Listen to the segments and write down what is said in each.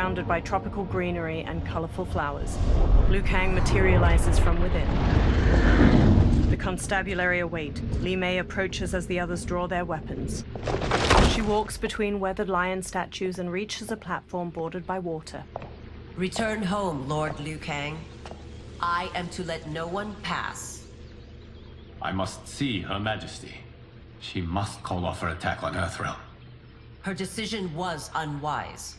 surrounded by tropical greenery and colorful flowers. Liu Kang materializes from within. The constabulary await. Li Mei approaches as the others draw their weapons. She walks between weathered lion statues and reaches a platform bordered by water. Return home, Lord Liu Kang. I am to let no one pass. I must see Her Majesty. She must call off her attack on Earthrealm. Her decision was unwise,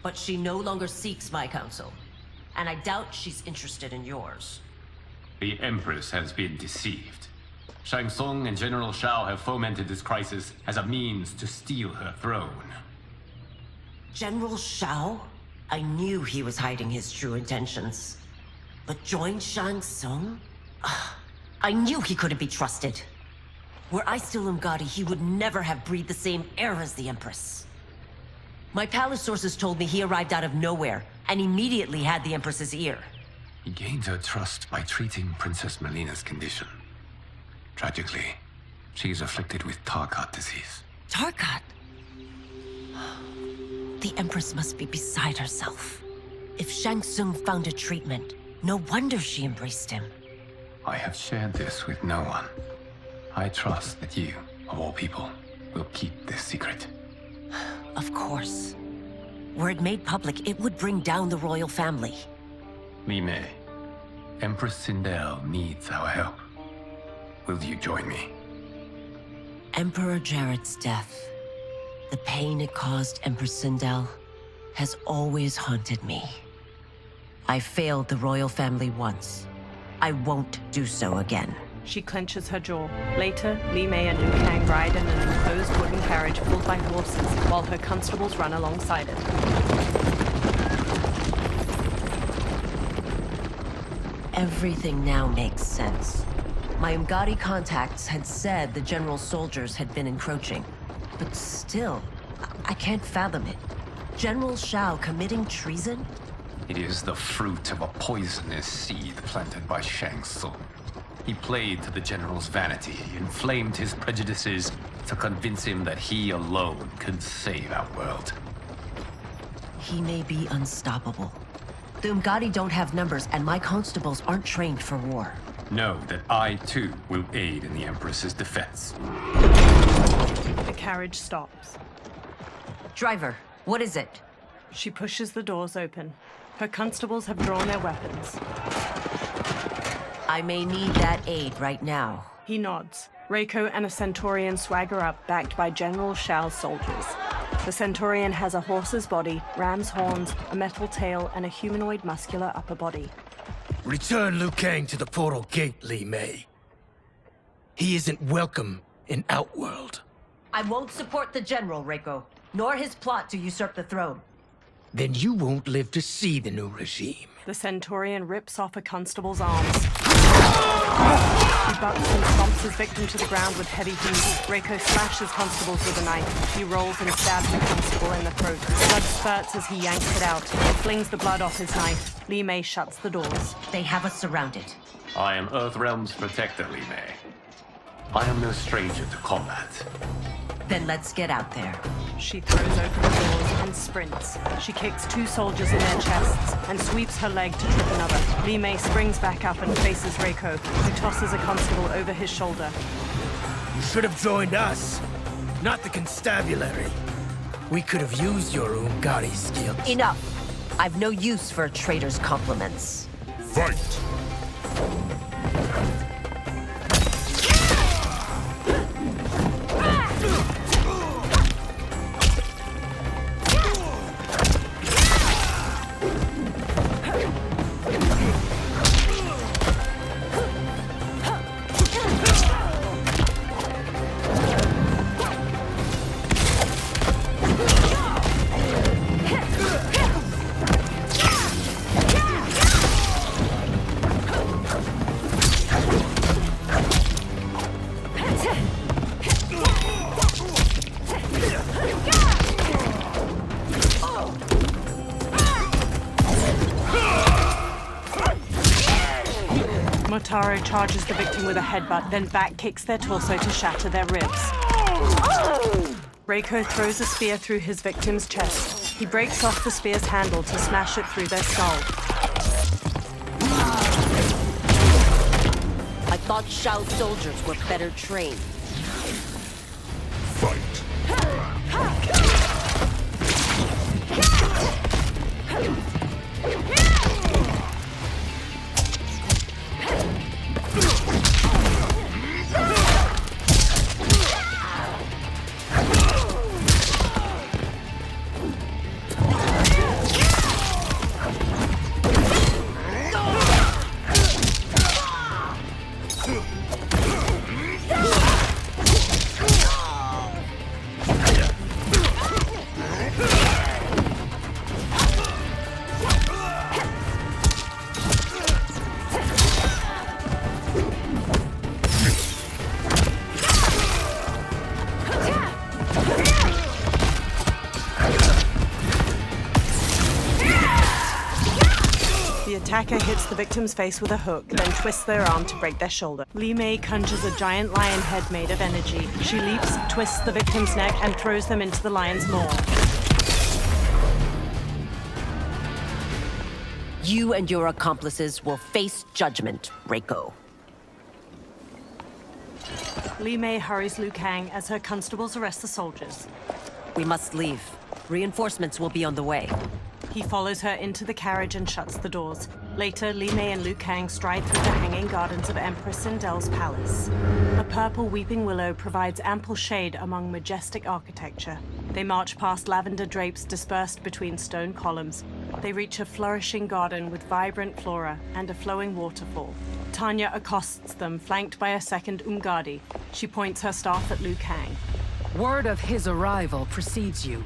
but she no longer seeks my counsel, and I doubt she's interested in yours. The Empress has been deceived. Shang and General Shao have fomented this crisis as a means to steal her throne. General Shao? I knew he was hiding his true intentions. But join Shang Tsung? I knew he couldn't be trusted. Were I still Umgadi, he would never have breathed the same air as the Empress. My palace sources told me he arrived out of nowhere, and immediately had the Empress's ear. He gained her trust by treating Princess Mileena's condition. Tragically, she is afflicted with Tarkat disease. Tarkat? The Empress must be beside herself. If Shang Tsung found a treatment, no wonder she embraced him. I have shared this with no one. I trust that you, of all people, will keep this secret. Of course. Were it made public, it would bring down the royal family. Li Mei, Empress Sindel needs our help. Will you join me? Emperor Jared's death, the pain it caused Empress Sindel, has always haunted me. I failed the royal family once. I won't do so again. She clenches her jaw. Later, Li Mei and Liu Kang ride in an enclosed wooden carriage pulled by horses, while her constables run alongside it. Everything now makes sense. My Umgadi contacts had said the general's soldiers had been encroaching. But still, I can't fathom it. General Shao committing treason? It is the fruit of a poisonous seed planted by Shang Tsung. He played to the general's vanity, inflamed his prejudices to convince him that he alone could save our world. He may be unstoppable. The Umgadi don't have numbers, and my constables aren't trained for war. Know that I, too, will aid in the Empress's defense. The carriage stops. Driver, what is it? She pushes the doors open. Her constables have drawn their weapons. I may need that aid right now. He nods. Reiko and a Centaurian swagger up, backed by General Shao's soldiers. The Centaurian has a horse's body, ram's horns, a metal tail, and a humanoid muscular upper body. Return Liu Kang to the portal gate, Li Mei. He isn't welcome in Outworld. I won't support the general, Reiko, nor his plot to usurp the throne. Then you won't live to see the new regime. The Centaurian rips off a constable's arms. He bucks and stomps his victim to the ground with heavy heat. Reiko slashes constables with a knife. He rolls and stabs the constable in the throat. Blood spurts as he yanks it out. He flings the blood off his knife. Li Mei shuts the doors. They have us surrounded. I am Earthrealm's protector, Li Mei. I am no stranger to combat. Then let's get out there. She throws open the doors and sprints. She kicks two soldiers in their chests and sweeps her leg to trip another. Li Mei springs back up and faces Reiko, who tosses a constable over his shoulder. You should have joined us, not the constabulary. We could have used your Umgadi skills. Enough! I've no use for a traitor's compliments. Fight! Motaro charges the victim with a headbutt, then back kicks their torso to shatter their ribs. Reiko throws a spear through his victim's chest. He breaks off the spear's handle to smash it through their skull. I thought Shao's soldiers were better trained. Fight. The attacker hits the victim's face with a hook, then twists their arm to break their shoulder. Li Mei conjures a giant lion head made of energy. She leaps, twists the victim's neck, and throws them into the lion's maw. You and your accomplices will face judgment, Reiko. Li Mei hurries Liu Kang as her constables arrest the soldiers. We must leave. Reinforcements will be on the way. He follows her into the carriage and shuts the doors. Later, Li Mei and Liu Kang stride through the hanging gardens of Empress Sindel's palace. A purple weeping willow provides ample shade among majestic architecture. They march past lavender drapes dispersed between stone columns. They reach a flourishing garden with vibrant flora and a flowing waterfall. Tanya accosts them, flanked by a second Umgadi. She points her staff at Liu Kang. Word of his arrival precedes you.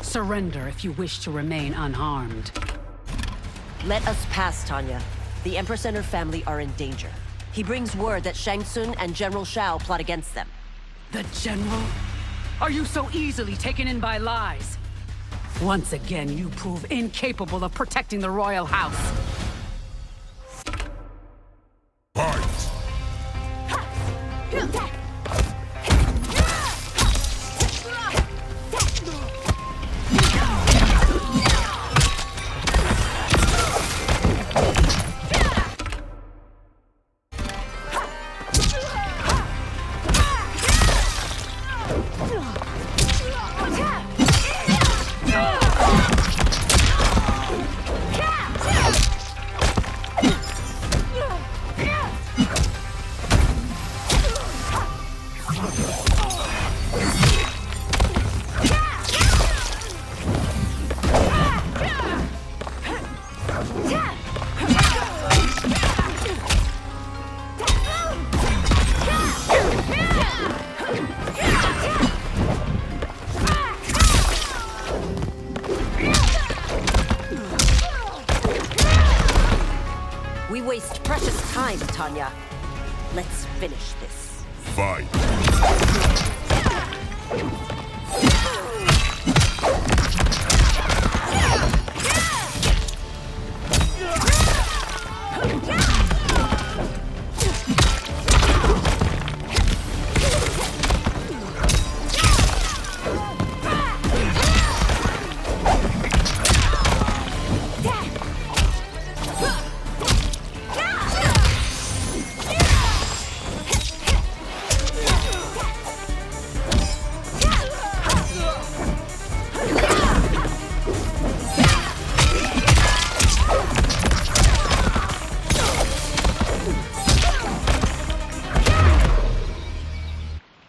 Surrender if you wish to remain unharmed. Let us pass, Tanya. The Empress and her family are in danger. He brings word that Shang Tsung and General Shao plot against them. The General? Are you so easily taken in by lies? Once again, you prove incapable of protecting the royal house. Fight. We waste precious time, Tanya. Let's finish this. Fight.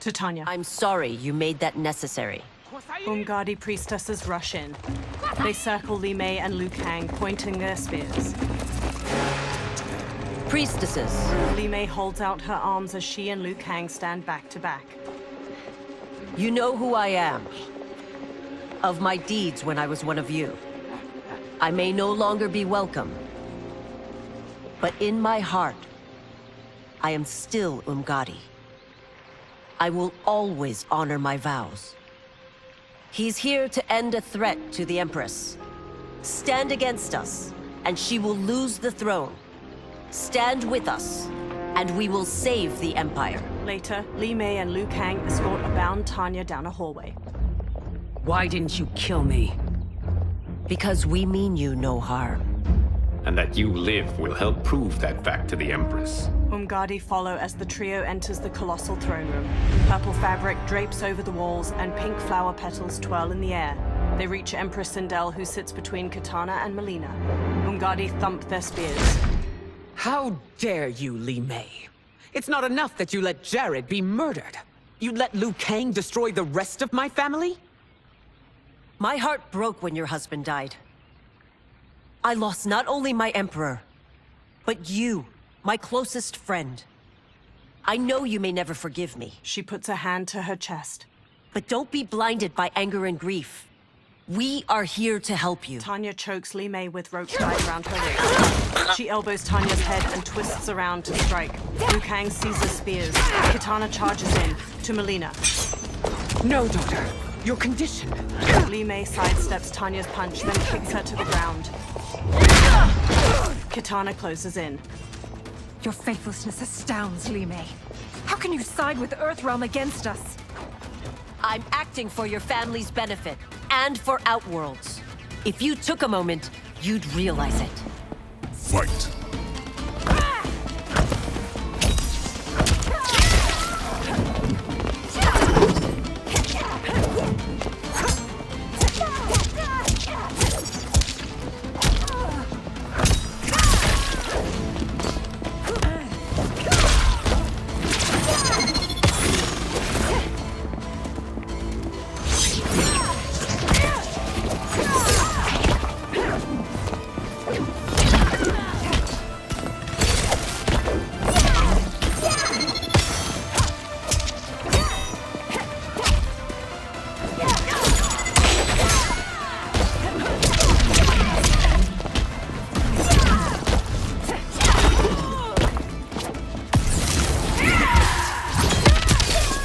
To Tanya. I'm sorry you made that necessary. Umgadi priestesses rush in. They circle Li Mei and Liu Kang, pointing their spears. Priestesses, Li Mei holds out her arms as she and Liu Kang stand back to back. you know who I am. Of my deeds when I was one of you. I may no longer be welcome. But in my heart, I am still Umgadi. I will always honor my vows. He's here to end a threat to the Empress. Stand against us, and she will lose the throne. Stand with us, and we will save the Empire. Later, Li Mei and Liu Kang escort a bound Tanya down a hallway. Why didn't you kill me? Because we mean you no harm. And that you live will help prove that fact to the Empress. Umgadi follow as the trio enters the colossal throne room. Purple fabric drapes over the walls and pink flower petals twirl in the air. They reach Empress Sindel, who sits between Kitana and Mileena. Umgadi thump their spears. How dare you, Li Mei? It's not enough that you let Jared be murdered. You let Liu Kang destroy the rest of my family? My heart broke when your husband died. I lost not only my emperor, but you, my closest friend. I know you may never forgive me. She puts a hand to her chest. But don't be blinded by anger and grief. We are here to help you. Tanya chokes Li Mei with rope tied around her wrist. She elbows Tanya's head and twists around to strike. Liu Kang seizes spears. Kitana charges in, to Mileena. No, daughter. Your condition. Li Mei sidesteps Tanya's punch, then kicks her to the ground. Kitana closes in. Your faithlessness astounds, Li Mei. How can you side with Earthrealm against us? I'm acting for your family's benefit, and for Outworld's. If you took a moment, you'd realize it. Fight!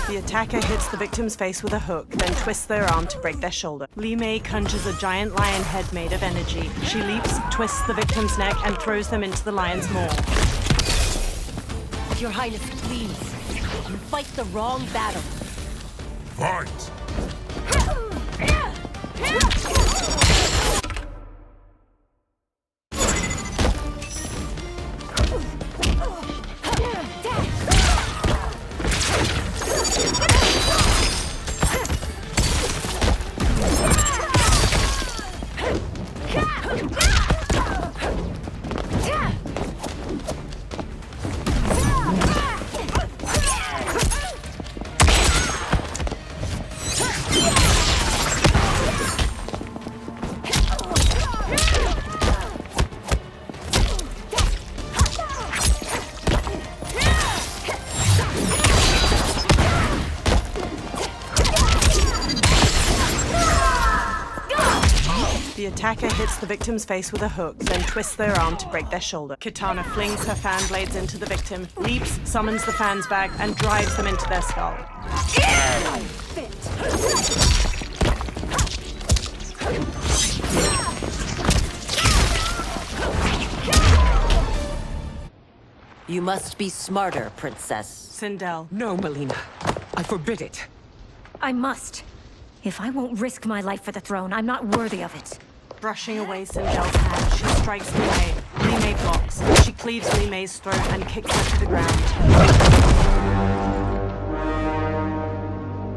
The attacker hits the victim's face with a hook, then twists their arm to break their shoulder. Li Mei conjures a giant lion head made of energy. She leaps, twists the victim's neck, and throws them into the lion's maw. Your Highness, please. You fight the wrong battle. Fight! The attacker hits the victim's face with a hook, then twists their arm to break their shoulder. Kitana flings her fan blades into the victim, leaps, summons the fans back, and drives them into their skull. You must be smarter, Princess. Sindel. No, Mileena. I forbid it. I must. If I won't risk my life for the throne, I'm not worthy of it. Brushing away Sindel's hand, she strikes Li Mei. Li Mei blocks. She cleaves Li Mei's throat and kicks her to the ground.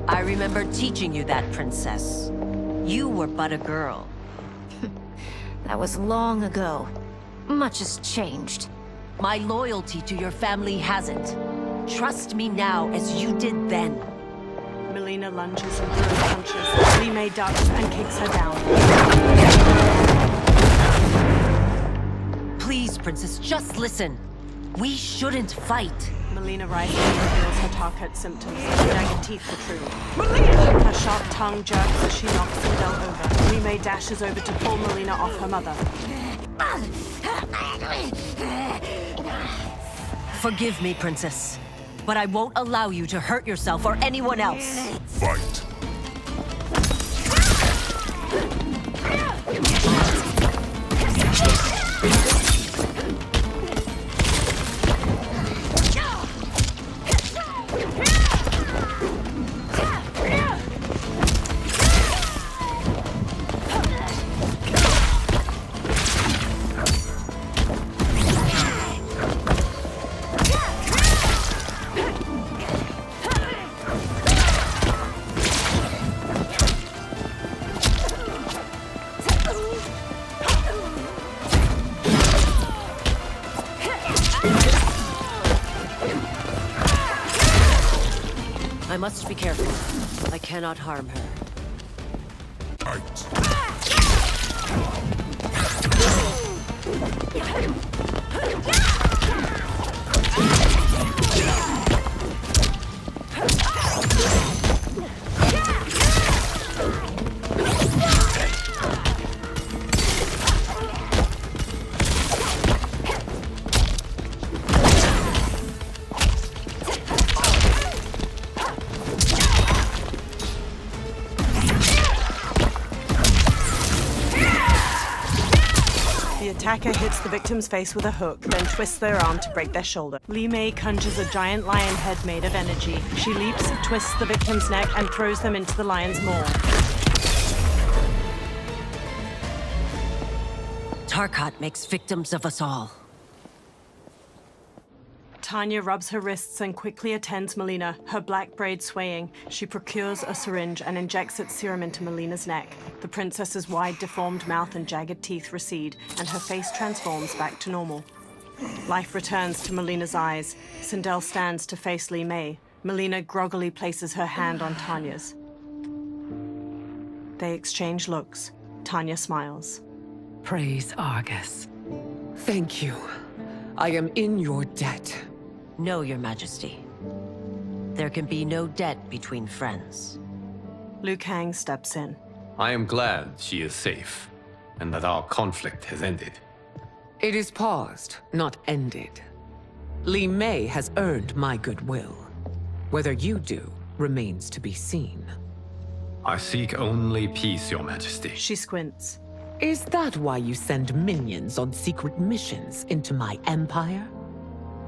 I remember teaching you that, Princess. You were but a girl. That was long ago. Much has changed. My loyalty to your family hasn't. Trust me now as you did then. Mileena lunges and throws punches. Li Mei ducks and kicks her down. Please, Princess, just listen. We shouldn't fight. Mileena rises and reveals her Tarkat symptoms. Her dagger teeth protrude. Her sharp tongue jerks as she knocks Sindel over. Li Mei dashes over to pull Mileena off her mother. Forgive me, Princess, but I won't allow you to hurt yourself or anyone else. Fight! I must be careful. I cannot harm her. Fight. The attacker hits the victim's face with a hook, then twists their arm to break their shoulder. Li Mei conjures a giant lion head made of energy. She leaps, twists the victim's neck, and throws them into the lion's maw. Tarkat makes victims of us all. Tanya rubs her wrists and quickly attends Mileena, her black braid swaying. She procures a syringe and injects its serum into Mileena's neck. The princess's wide, deformed mouth and jagged teeth recede, and her face transforms back to normal. Life returns to Mileena's eyes. Sindel stands to face Li Mei. Mileena groggily places her hand on Tanya's. They exchange looks. Tanya smiles. Praise Argus. Thank you. I am in your debt. No, Your Majesty. There can be no debt between friends. Liu Kang steps in. I am glad she is safe, and that our conflict has ended. It is paused, not ended. Li Mei has earned my goodwill. Whether you do remains to be seen. I seek only peace, Your Majesty. She squints. Is that why you send minions on secret missions into my empire?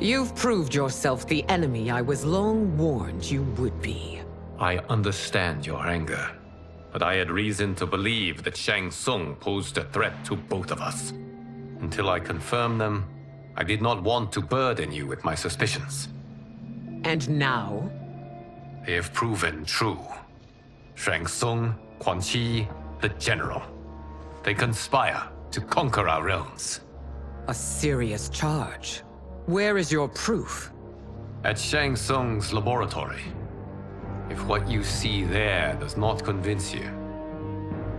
You've proved yourself the enemy I was long warned you would be. I understand your anger, but I had reason to believe that Shang Tsung posed a threat to both of us. Until I confirmed them, I did not want to burden you with my suspicions. And now? They have proven true. Shang Tsung, Quan, the General. They conspire to conquer our realms. A serious charge. Where is your proof? At Shang Tsung's laboratory. If what you see there does not convince you,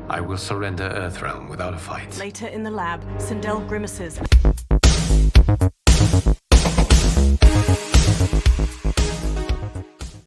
I will surrender Earthrealm without a fight. Later in the lab, Sindel grimaces